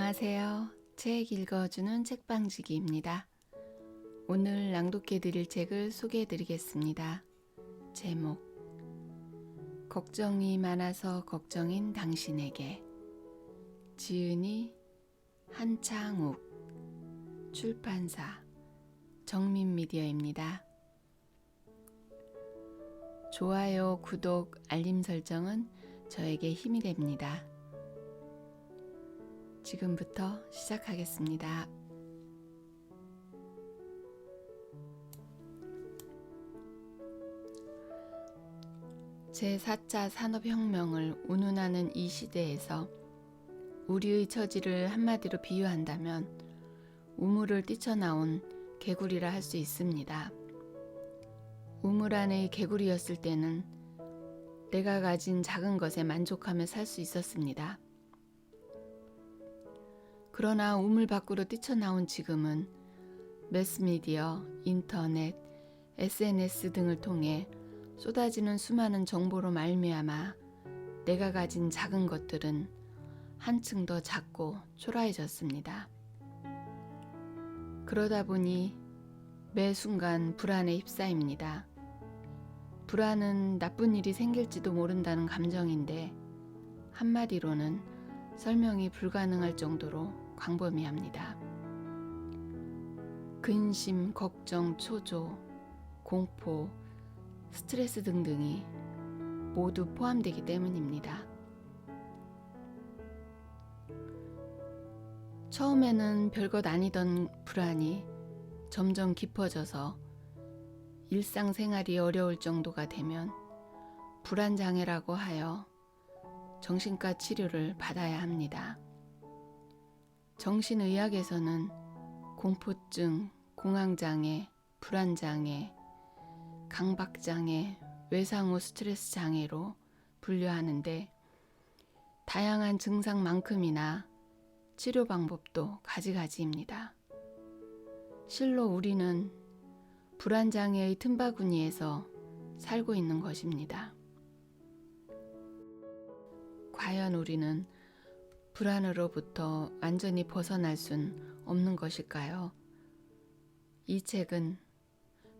안녕하세요. 책 읽어주는 책방지기입니다. 오늘 낭독해드릴 책을 소개해드리겠습니다. 제목 걱정이 많아서 걱정인 당신에게 지은이 한창욱 출판사 정민미디어입니다. 좋아요, 구독, 알림 설정은 저에게 힘이 됩니다. 지금부터 시작하겠습니다. 제4차 산업혁명을 운운하는 이 시대에서 우리의 처지를 한마디로 비유한다면 우물을 뛰쳐나온 개구리라 할 수 있습니다. 우물 안의 개구리였을 때는 내가 가진 작은 것에 만족하며 살 수 있었습니다. 그러나 우물 밖으로 뛰쳐나온 지금은 매스미디어, 인터넷, SNS 등을 통해 쏟아지는 수많은 정보로 말미암아 내가 가진 작은 것들은 한층 더 작고 초라해졌습니다. 그러다 보니 매 순간 불안에 휩싸입니다. 불안은 나쁜 일이 생길지도 모른다는 감정인데 한마디로는 설명이 불가능할 정도로 광범위합니다. 근심, 걱정, 초조, 공포, 스트레스 등등이 모두 포함되기 때문입니다. 처음에는 별것 아니던 불안이 점점 깊어져서 일상생활이 어려울 정도가 되면 불안장애라고 하여 정신과 치료를 받아야 합니다. 정신의학에서는 공포증, 공황장애, 불안장애, 강박장애, 외상후 스트레스 장애로 분류하는데 다양한 증상만큼이나 치료 방법도 가지가지입니다. 실로 우리는 불안장애의 틈바구니에서 살고 있는 것입니다. 과연 우리는 불안으로부터 완전히 벗어날 순 없는 것일까요? 이 책은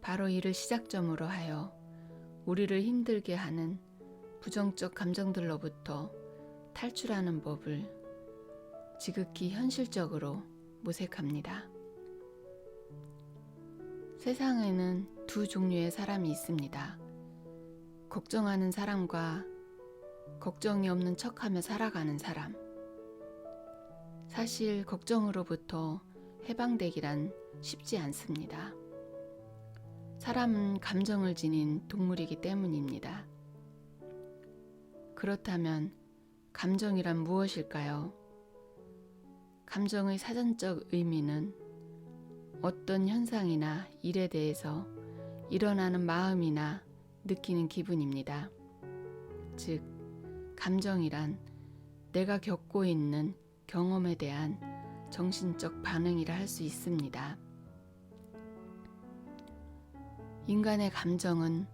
바로 이를 시작점으로 하여 우리를 힘들게 하는 부정적 감정들로부터 탈출하는 법을 지극히 현실적으로 모색합니다. 세상에는 두 종류의 사람이 있습니다. 걱정하는 사람과 걱정이 없는 척하며 살아가는 사람. 사실 걱정으로부터 해방되기란 쉽지 않습니다. 사람은 감정을 지닌 동물이기 때문입니다. 그렇다면 감정이란 무엇일까요? 감정의 사전적 의미는 어떤 현상이나 일에 대해서 일어나는 마음이나 느끼는 기분입니다. 즉, 감정이란 내가 겪고 있는 경험에 대한 정신적 반응이라 할 수 있습니다. 인간의 감정은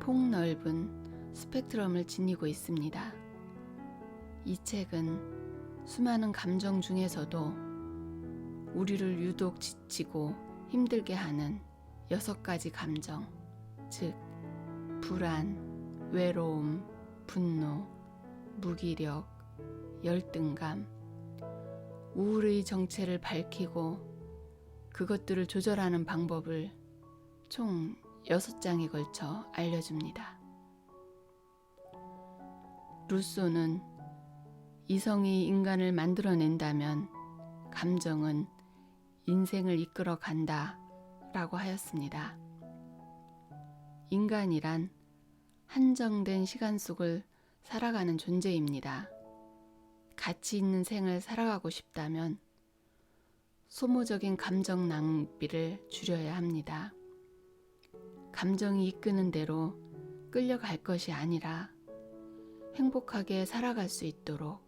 폭넓은 스펙트럼을 지니고 있습니다. 이 책은 수많은 감정 중에서도 우리를 유독 지치고 힘들게 하는 6가지 감정, 즉 불안, 외로움, 분노, 무기력, 열등감, 우울의 정체를 밝히고 그것들을 조절하는 방법을 총 6장에 걸쳐 알려줍니다. 루소는 이성이 인간을 만들어낸다면 감정은 인생을 이끌어 간다 라고 하였습니다. 인간이란 한정된 시간 속을 살아가는 존재입니다. 가치 있는 생을 살아가고 싶다면 소모적인 감정 낭비를 줄여야 합니다. 감정이 이끄는 대로 끌려갈 것이 아니라 행복하게 살아갈 수 있도록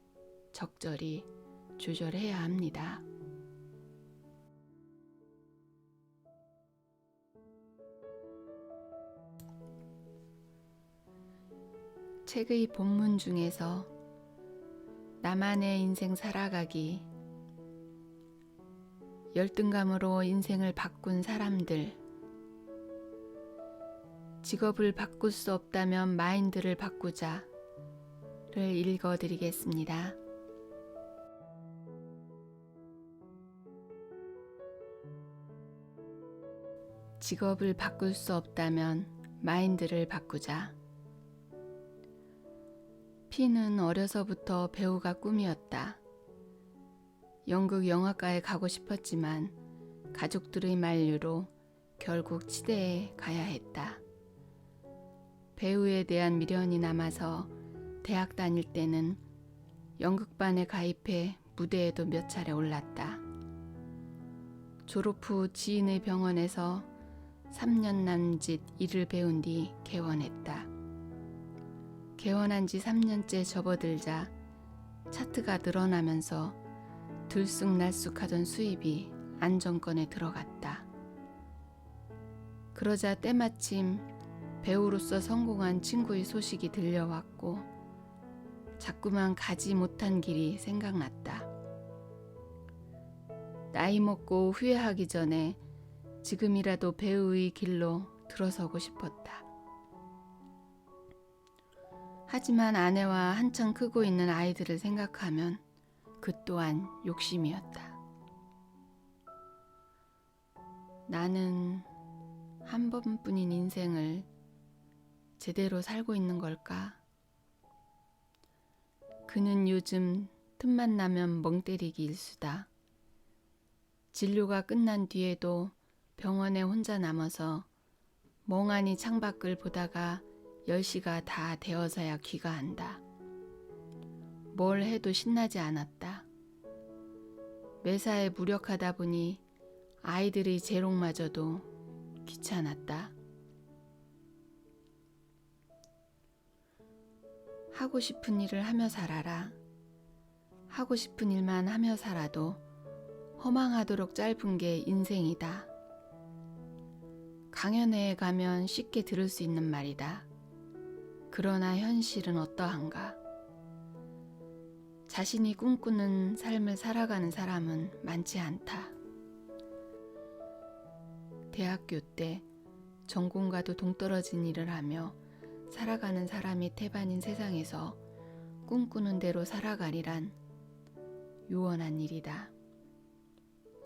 적절히 조절해야 합니다. 책의 본문 중에서 나만의 인생 살아가기 열등감으로 인생을 바꾼 사람들. 직업을 바꿀 수 없다면 마인드를 바꾸자를 읽어드리겠습니다. 직업을 바꿀 수 없다면 마인드를 바꾸자. 피는 어려서부터 배우가 꿈이었다. 연극 영화과에 가고 싶었지만 가족들의 만류로 결국 치대에 가야 했다. 배우에 대한 미련이 남아서 대학 다닐 때는 연극반에 가입해 무대에도 몇 차례 올랐다. 졸업 후 지인의 병원에서 3년 남짓 일을 배운 뒤 개원했다. 개원한 지 3년째 접어들자 차트가 늘어나면서 들쑥날쑥하던 수입이 안정권에 들어갔다. 그러자 때마침 배우로서 성공한 친구의 소식이 들려왔고 자꾸만 가지 못한 길이 생각났다. 나이 먹고 후회하기 전에 지금이라도 배우의 길로 들어서고 싶었다. 하지만 아내와 한창 크고 있는 아이들을 생각하면 그 또한 욕심이었다. 나는 한 번뿐인 인생을 제대로 살고 있는 걸까? 그는 요즘 틈만 나면 멍 때리기 일수다. 진료가 끝난 뒤에도 병원에 혼자 남아서 멍하니 창밖을 보다가 10시가 다 되어서야 귀가한다. 뭘 해도 신나지 않았다. 매사에 무력하다 보니 아이들의 재롱마저도 귀찮았다. 하고 싶은 일을 하며 살아라. 하고 싶은 일만 하며 살아도 허망하도록 짧은 게 인생이다. 강연회에 가면 쉽게 들을 수 있는 말이다. 그러나 현실은 어떠한가? 자신이 꿈꾸는 삶을 살아가는 사람은 많지 않다. 대학교 때 전공과도 동떨어진 일을 하며 살아가는 사람이 태반인 세상에서 꿈꾸는 대로 살아가리란 요원한 일이다.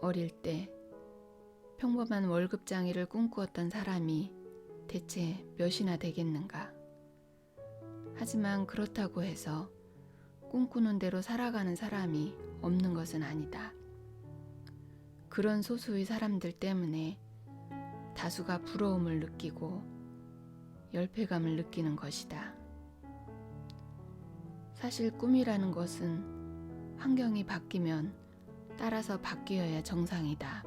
어릴 때 평범한 월급장이를 꿈꾸었던 사람이 대체 몇이나 되겠는가? 하지만 그렇다고 해서 꿈꾸는 대로 살아가는 사람이 없는 것은 아니다. 그런 소수의 사람들 때문에 다수가 부러움을 느끼고 열패감을 느끼는 것이다. 사실 꿈이라는 것은 환경이 바뀌면 따라서 바뀌어야 정상이다.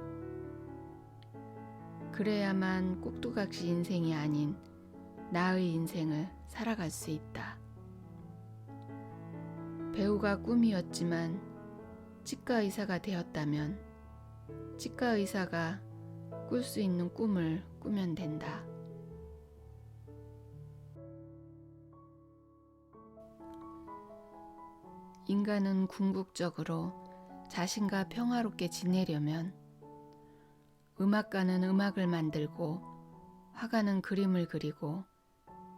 그래야만 꼭두각시 인생이 아닌 나의 인생을 살아갈 수 있다. 배우가 꿈이었지만 치과 의사가 되었다면 치과 의사가 꿀 수 있는 꿈을 꾸면 된다. 인간은 궁극적으로 자신과 평화롭게 지내려면 음악가는 음악을 만들고 화가는 그림을 그리고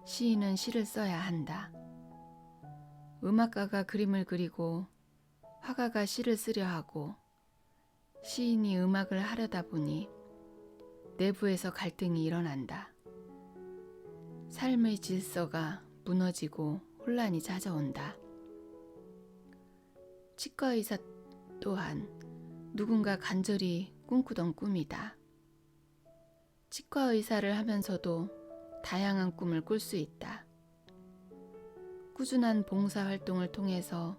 시인은 시를 써야 한다. 음악가가 그림을 그리고 화가가 시를 쓰려 하고 시인이 음악을 하려다 보니 내부에서 갈등이 일어난다. 삶의 질서가 무너지고 혼란이 찾아온다. 치과 의사 또한 누군가 간절히 꿈꾸던 꿈이다. 치과 의사를 하면서도 다양한 꿈을 꿀 수 있다. 꾸준한 봉사활동을 통해서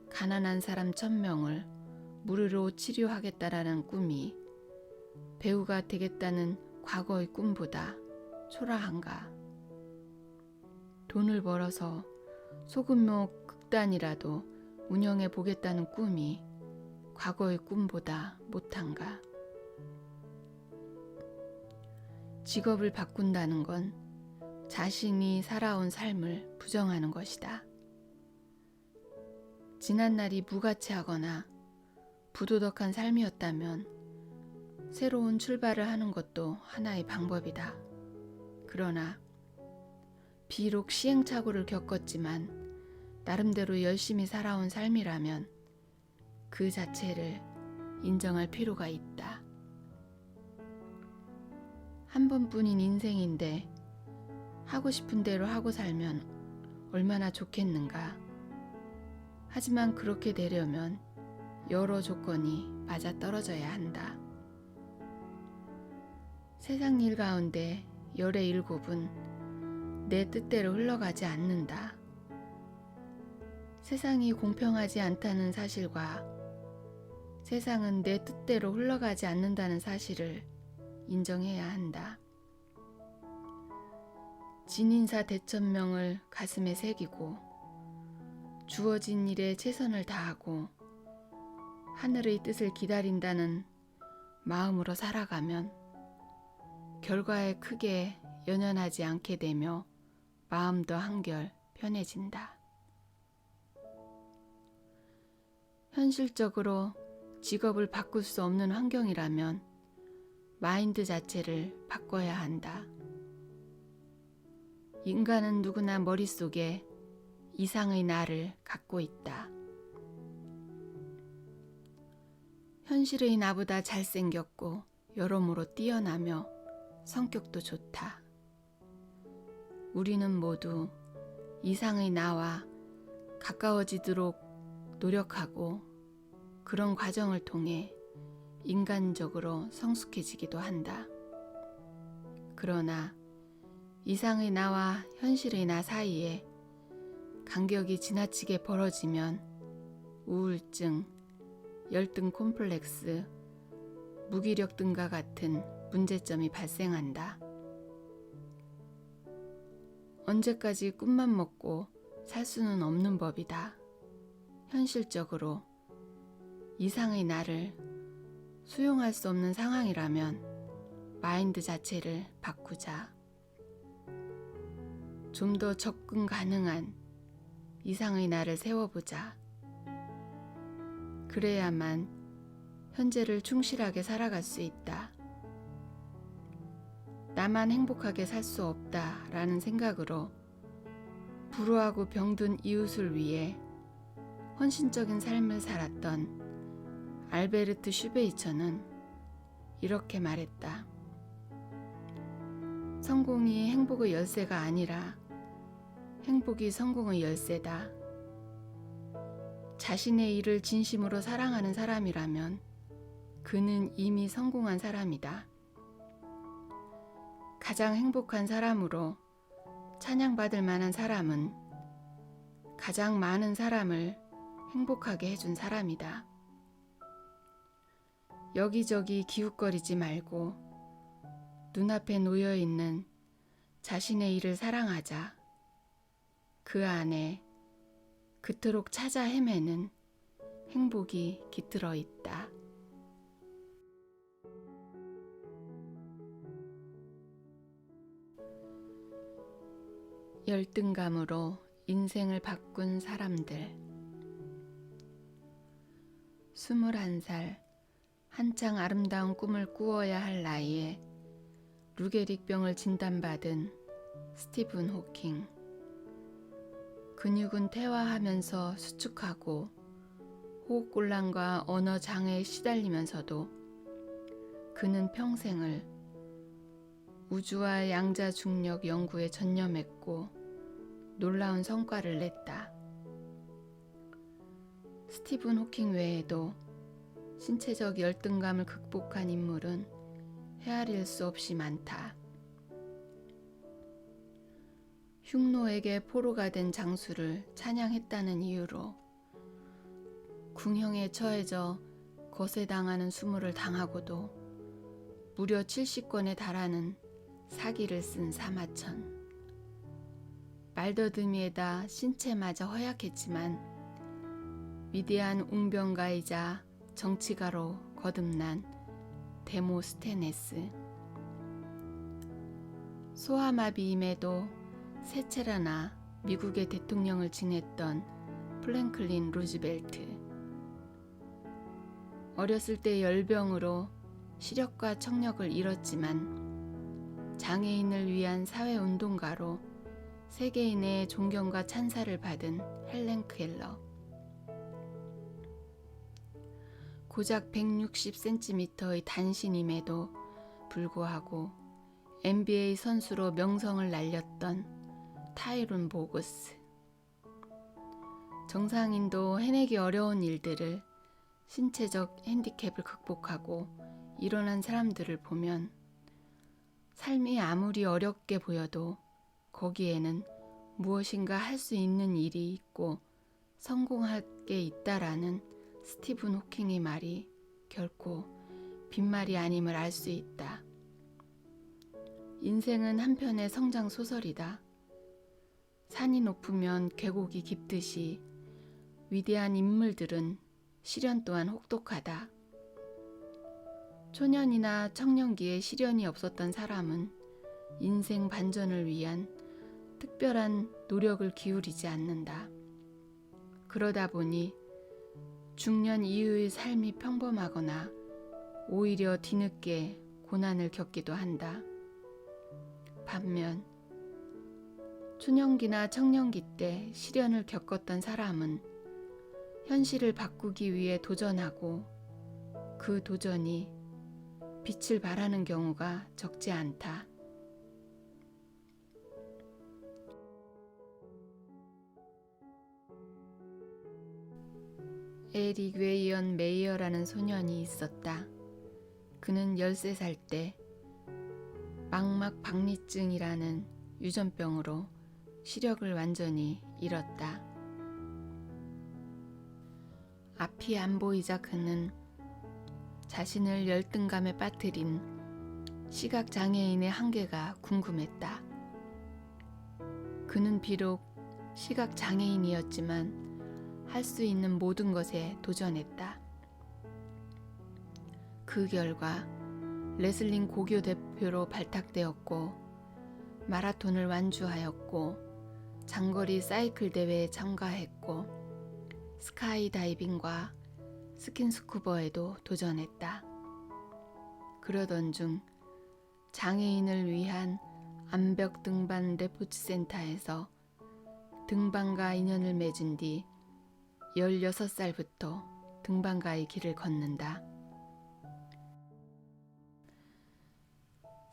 가난한 사람 1000명을 무료로 치료하겠다라는 꿈이 배우가 되겠다는 과거의 꿈보다 초라한가? 돈을 벌어서 소규모 극단이라도 운영해 보겠다는 꿈이 과거의 꿈보다 못한가? 직업을 바꾼다는 건 자신이 살아온 삶을 부정하는 것이다. 지난날이 무가치하거나 부도덕한 삶이었다면 새로운 출발을 하는 것도 하나의 방법이다. 그러나 비록 시행착오를 겪었지만 나름대로 열심히 살아온 삶이라면 그 자체를 인정할 필요가 있다. 한 번뿐인 인생인데 하고 싶은 대로 하고 살면 얼마나 좋겠는가. 하지만 그렇게 되려면 여러 조건이 맞아떨어져야 한다. 세상 일 가운데 열의 일곱은 내 뜻대로 흘러가지 않는다. 세상이 공평하지 않다는 사실과 세상은 내 뜻대로 흘러가지 않는다는 사실을 인정해야 한다. 진인사 대천명을 가슴에 새기고 주어진 일에 최선을 다하고 하늘의 뜻을 기다린다는 마음으로 살아가면 결과에 크게 연연하지 않게 되며 마음도 한결 편해진다. 현실적으로 직업을 바꿀 수 없는 환경이라면 마인드 자체를 바꿔야 한다. 인간은 누구나 머릿속에 이상의 나를 갖고 있다. 현실의 나보다 잘생겼고 여러모로 뛰어나며 성격도 좋다. 우리는 모두 이상의 나와 가까워지도록 노력하고 그런 과정을 통해 인간적으로 성숙해지기도 한다. 그러나 이상의 나와 현실의 나 사이에 간격이 지나치게 벌어지면 우울증, 열등 콤플렉스, 무기력 등과 같은 문제점이 발생한다. 언제까지 꿈만 먹고 살 수는 없는 법이다. 현실적으로 이상의 나를 수용할 수 없는 상황이라면 마인드 자체를 바꾸자. 좀 더 접근 가능한 이상의 나를 세워보자. 그래야만 현재를 충실하게 살아갈 수 있다. 나만 행복하게 살 수 없다라는 생각으로 불우하고 병든 이웃을 위해 헌신적인 삶을 살았던 알베르트 슈베이처는 이렇게 말했다. 성공이 행복의 열쇠가 아니라 행복이 성공의 열쇠다. 자신의 일을 진심으로 사랑하는 사람이라면 그는 이미 성공한 사람이다. 가장 행복한 사람으로 찬양받을 만한 사람은 가장 많은 사람을 행복하게 해준 사람이다. 여기저기 기웃거리지 말고 눈앞에 놓여있는 자신의 일을 사랑하자. 그 안에 그토록 찾아 헤매는 행복이 깃들어 있다. 열등감으로 인생을 바꾼 사람들. 21살, 한창 아름다운 꿈을 꾸어야 할 나이에 루게릭병을 진단받은 스티븐 호킹. 근육은 퇴화하면서 수축하고 호흡곤란과 언어 장애에 시달리면서도 그는 평생을 우주와 양자 중력 연구에 전념했고 놀라운 성과를 냈다. 스티븐 호킹 외에도 신체적 열등감을 극복한 인물은 헤아릴 수 없이 많다. 흉노에게 포로가 된 장수를 찬양했다는 이유로 궁형에 처해져 거세당하는 수모를 당하고도 무려 70건에 달하는 사기를 쓴 사마천. 말더듬이에다 신체마저 허약했지만 위대한 웅변가이자 정치가로 거듭난 데모스테네스. 소아마비임에도 세 차례나 미국의 대통령을 지냈던 프랭클린 루즈벨트. 어렸을 때 열병으로 시력과 청력을 잃었지만 장애인을 위한 사회운동가로 세계인의 존경과 찬사를 받은 헬렌 켈러. 고작 160cm의 단신임에도 불구하고 NBA 선수로 명성을 날렸던 타이룬 보그스. 정상인도 해내기 어려운 일들을 신체적 핸디캡을 극복하고 일어난 사람들을 보면 삶이 아무리 어렵게 보여도 거기에는 무엇인가 할 수 있는 일이 있고 성공할 게 있다라는 스티븐 호킹의 말이 결코 빈말이 아님을 알 수 있다. 인생은 한편의 성장 소설이다. 산이 높으면 계곡이 깊듯이 위대한 인물들은 시련 또한 혹독하다. 초년이나 청년기에 시련이 없었던 사람은 인생 반전을 위한 특별한 노력을 기울이지 않는다. 그러다 보니 중년 이후의 삶이 평범하거나 오히려 뒤늦게 고난을 겪기도 한다. 반면 초년기나 청년기 때 시련을 겪었던 사람은 현실을 바꾸기 위해 도전하고 그 도전이 빛을 발하는 경우가 적지 않다. 에릭 웨이언 메이어라는 소년이 있었다. 그는 13살 때 망막박리증이라는 유전병으로 시력을 완전히 잃었다. 앞이 안 보이자 그는 자신을 열등감에 빠뜨린 시각장애인의 한계가 궁금했다. 그는 비록 시각장애인이었지만 할 수 있는 모든 것에 도전했다. 그 결과 레슬링 고교 대표로 발탁되었고 마라톤을 완주하였고 장거리 사이클 대회에 참가했고 스카이다이빙과 스킨스쿠버에도 도전했다. 그러던 중 장애인을 위한 암벽 등반 레포츠 센터에서 등반과 인연을 맺은 뒤 16살부터 등반가의 길을 걷는다.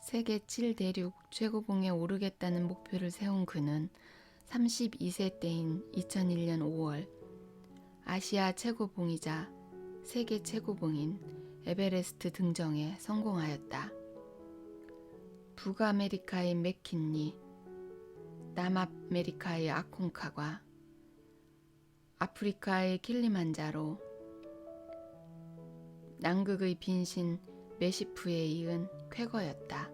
세계 7대륙 최고봉에 오르겠다는 목표를 세운 그는 32세 때인 2001년 5월 아시아 최고봉이자 세계 최고봉인 에베레스트 등정에 성공하였다. 북아메리카의 맥킨리, 남아메리카의 아콘카과 아프리카의 킬리만자로, 남극의 빈신 메시프에 이은 쾌거였다.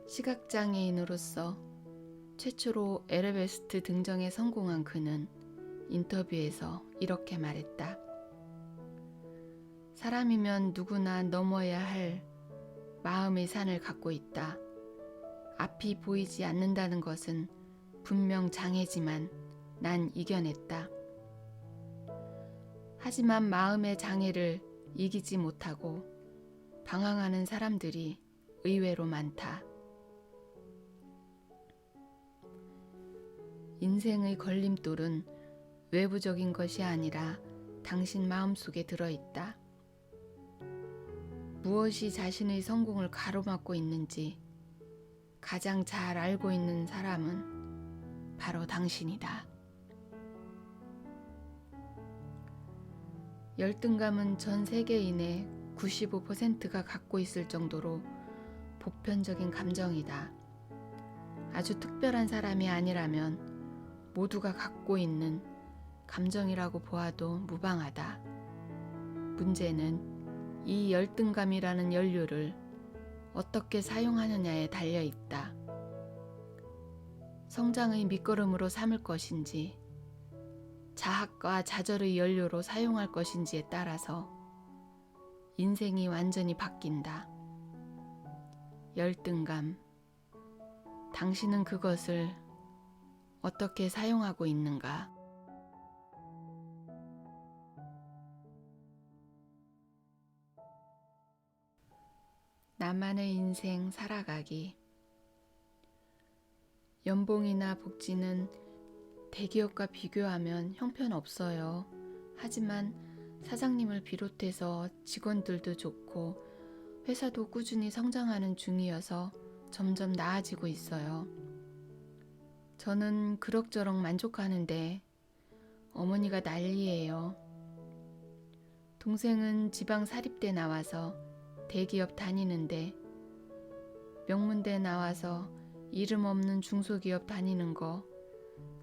시각장애인으로서 최초로 에베레스트 등정에 성공한 그는 인터뷰에서 이렇게 말했다. 사람이면 누구나 넘어야 할 마음의 산을 갖고 있다. 앞이 보이지 않는다는 것은 분명 장애지만 난 이겨냈다. 하지만 마음의 장애를 이기지 못하고 방황하는 사람들이 의외로 많다. 인생의 걸림돌은 외부적인 것이 아니라 당신 마음속에 들어있다. 무엇이 자신의 성공을 가로막고 있는지 가장 잘 알고 있는 사람은 바로 당신이다. 열등감은 전 세계인의 95%가 갖고 있을 정도로 보편적인 감정이다. 아주 특별한 사람이 아니라면 모두가 갖고 있는 감정이라고 보아도 무방하다. 문제는 이 열등감이라는 연료를 어떻게 사용하느냐에 달려 있다. 성장의 밑거름으로 삼을 것인지 자학과 좌절의 연료로 사용할 것인지에 따라서 인생이 완전히 바뀐다. 열등감, 당신은 그것을 어떻게 사용하고 있는가? 나만의 인생 살아가기. 연봉이나 복지는 대기업과 비교하면 형편없어요. 하지만 사장님을 비롯해서 직원들도 좋고 회사도 꾸준히 성장하는 중이어서 점점 나아지고 있어요. 저는 그럭저럭 만족하는데 어머니가 난리예요. 동생은 지방 사립대 나와서 대기업 다니는데 명문대 나와서 이름 없는 중소기업 다니는 거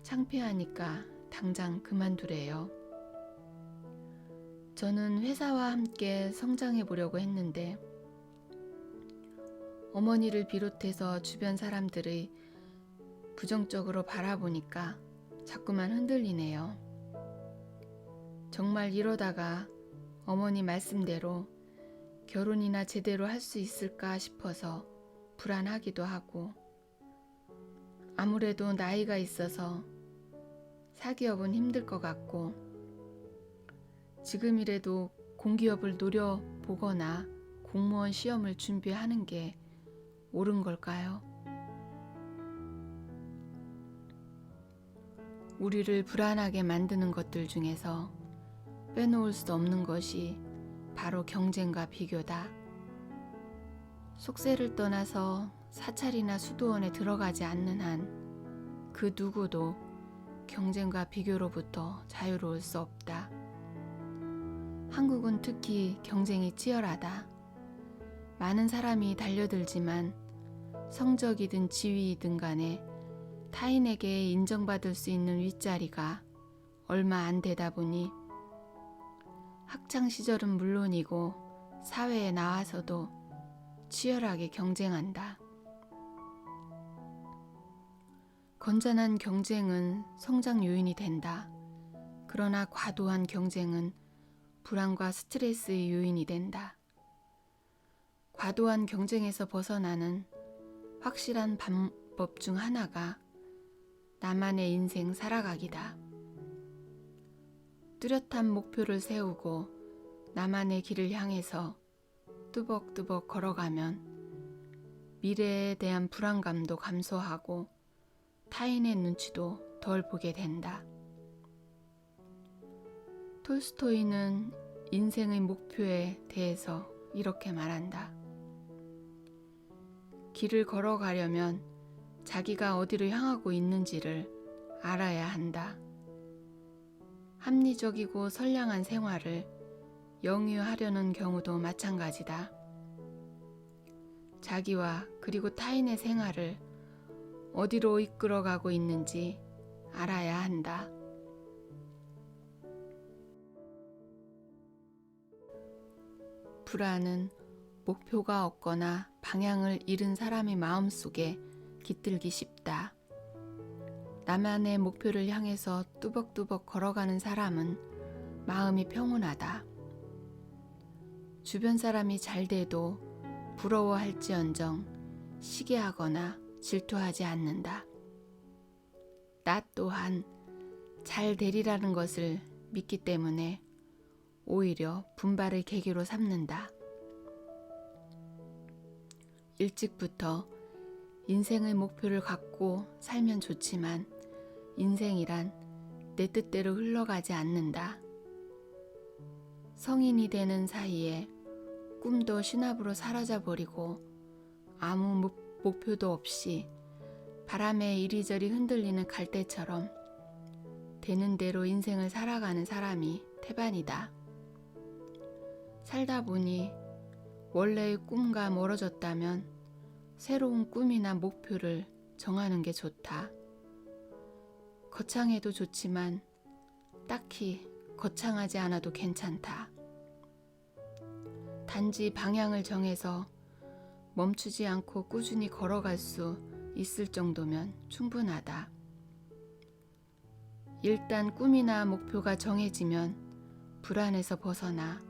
창피하니까 당장 그만두래요. 저는 회사와 함께 성장해 보려고 했는데 어머니를 비롯해서 주변 사람들의 부정적으로 바라보니까 자꾸만 흔들리네요. 정말 이러다가 어머니 말씀대로 결혼이나 제대로 할 수 있을까 싶어서 불안하기도 하고, 아무래도 나이가 있어서 사기업은 힘들 것 같고, 지금이라도 공기업을 노려보거나 공무원 시험을 준비하는 게 옳은 걸까요? 우리를 불안하게 만드는 것들 중에서 빼놓을 수 없는 것이 바로 경쟁과 비교다. 속세를 떠나서 사찰이나 수도원에 들어가지 않는 한 그 누구도 경쟁과 비교로부터 자유로울 수 없다. 한국은 특히 경쟁이 치열하다. 많은 사람이 달려들지만 성적이든 지위이든 간에 타인에게 인정받을 수 있는 윗자리가 얼마 안 되다 보니 학창시절은 물론이고 사회에 나와서도 치열하게 경쟁한다. 건전한 경쟁은 성장 요인이 된다. 그러나 과도한 경쟁은 불안과 스트레스의 요인이 된다. 과도한 경쟁에서 벗어나는 확실한 방법 중 하나가 나만의 인생 살아가기다. 뚜렷한 목표를 세우고 나만의 길을 향해서 뚜벅뚜벅 걸어가면 미래에 대한 불안감도 감소하고 타인의 눈치도 덜 보게 된다. 톨스토이는 인생의 목표에 대해서 이렇게 말한다. 길을 걸어가려면 자기가 어디로 향하고 있는지를 알아야 한다. 합리적이고 선량한 생활을 영위하려는 경우도 마찬가지다. 자기와 그리고 타인의 생활을 어디로 이끌어가고 있는지 알아야 한다. 불안은 목표가 없거나 방향을 잃은 사람의 마음속에 깃들기 쉽다. 나만의 목표를 향해서 뚜벅뚜벅 걸어가는 사람은 마음이 평온하다. 주변 사람이 잘 돼도 부러워할지언정 시기하거나 질투하지 않는다. 나 또한 잘 되리라는 것을 믿기 때문에 오히려 분발의 계기로 삼는다. 일찍부터 인생의 목표를 갖고 살면 좋지만 인생이란 내 뜻대로 흘러가지 않는다. 성인이 되는 사이에 꿈도 신압으로 사라져버리고 아무 목표도 없이 바람에 이리저리 흔들리는 갈대처럼 되는 대로 인생을 살아가는 사람이 태반이다. 살다 보니 원래의 꿈과 멀어졌다면 새로운 꿈이나 목표를 정하는 게 좋다. 거창해도 좋지만 딱히 거창하지 않아도 괜찮다. 단지 방향을 정해서 멈추지 않고 꾸준히 걸어갈 수 있을 정도면 충분하다. 일단 꿈이나 목표가 정해지면 불안에서 벗어나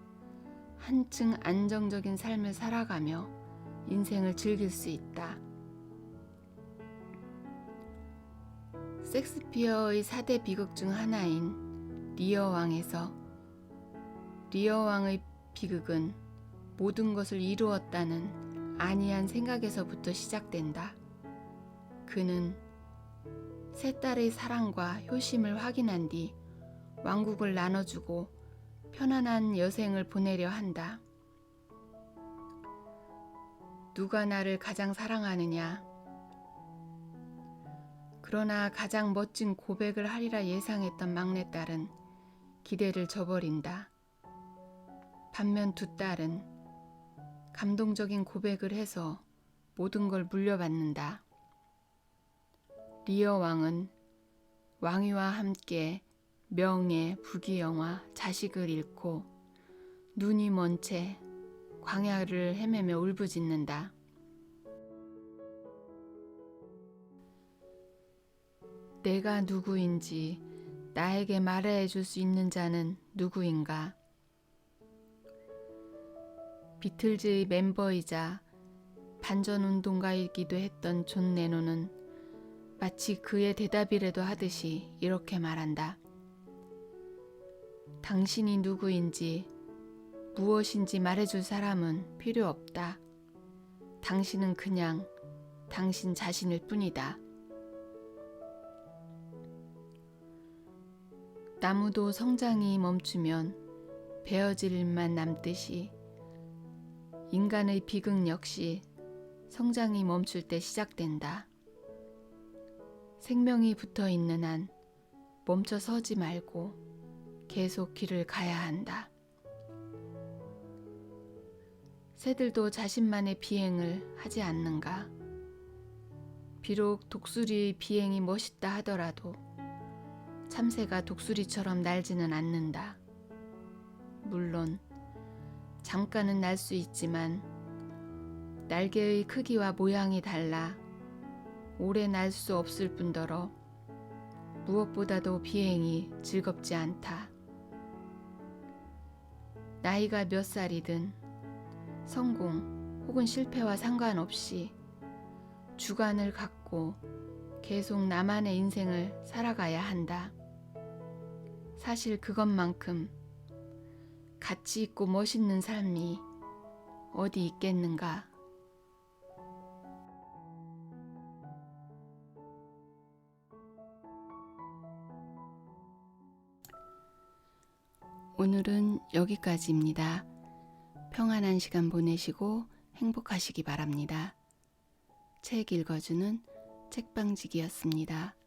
한층 안정적인 삶을 살아가며 인생을 즐길 수 있다. 섹스피어의 4대 비극 중 하나인 리어 왕에서 리어 왕의 비극은 모든 것을 이루었다는 아니한 생각에서부터 시작된다. 그는 세 딸의 사랑과 효심을 확인한 뒤 왕국을 나눠주고 편안한 여생을 보내려 한다. 누가 나를 가장 사랑하느냐? 그러나 가장 멋진 고백을 하리라 예상했던 막내딸은 기대를 저버린다. 반면 두 딸은 감동적인 고백을 해서 모든 걸 물려받는다. 리어 왕은 왕위와 함께 명예, 부귀영화, 자식을 잃고 눈이 먼 채 광야를 헤매며 울부짖는다. 내가 누구인지 나에게 말해 줄 수 있는 자는 누구인가? 비틀즈의 멤버이자 반전운동가이기도 했던 존 레논은 마치 그의 대답이라도 하듯이 이렇게 말한다. 당신이 누구인지 무엇인지 말해줄 사람은 필요 없다. 당신은 그냥 당신 자신일 뿐이다. 나무도 성장이 멈추면 베어질 일만 남듯이 인간의 비극 역시 성장이 멈출 때 시작된다. 생명이 붙어 있는 한 멈춰 서지 말고 계속 길을 가야 한다. 새들도 자신만의 비행을 하지 않는가? 비록 독수리의 비행이 멋있다 하더라도 참새가 독수리처럼 날지는 않는다. 물론 잠깐은 날 수 있지만 날개의 크기와 모양이 달라 오래 날 수 없을 뿐더러 무엇보다도 비행이 즐겁지 않다. 나이가 몇 살이든 성공 혹은 실패와 상관없이 주관을 갖고 계속 나만의 인생을 살아가야 한다. 사실 그것만큼 가치 있고 멋있는 삶이 어디 있겠는가? 오늘은 여기까지입니다. 평안한 시간 보내시고 행복하시기 바랍니다. 책 읽어주는 책방지기였습니다.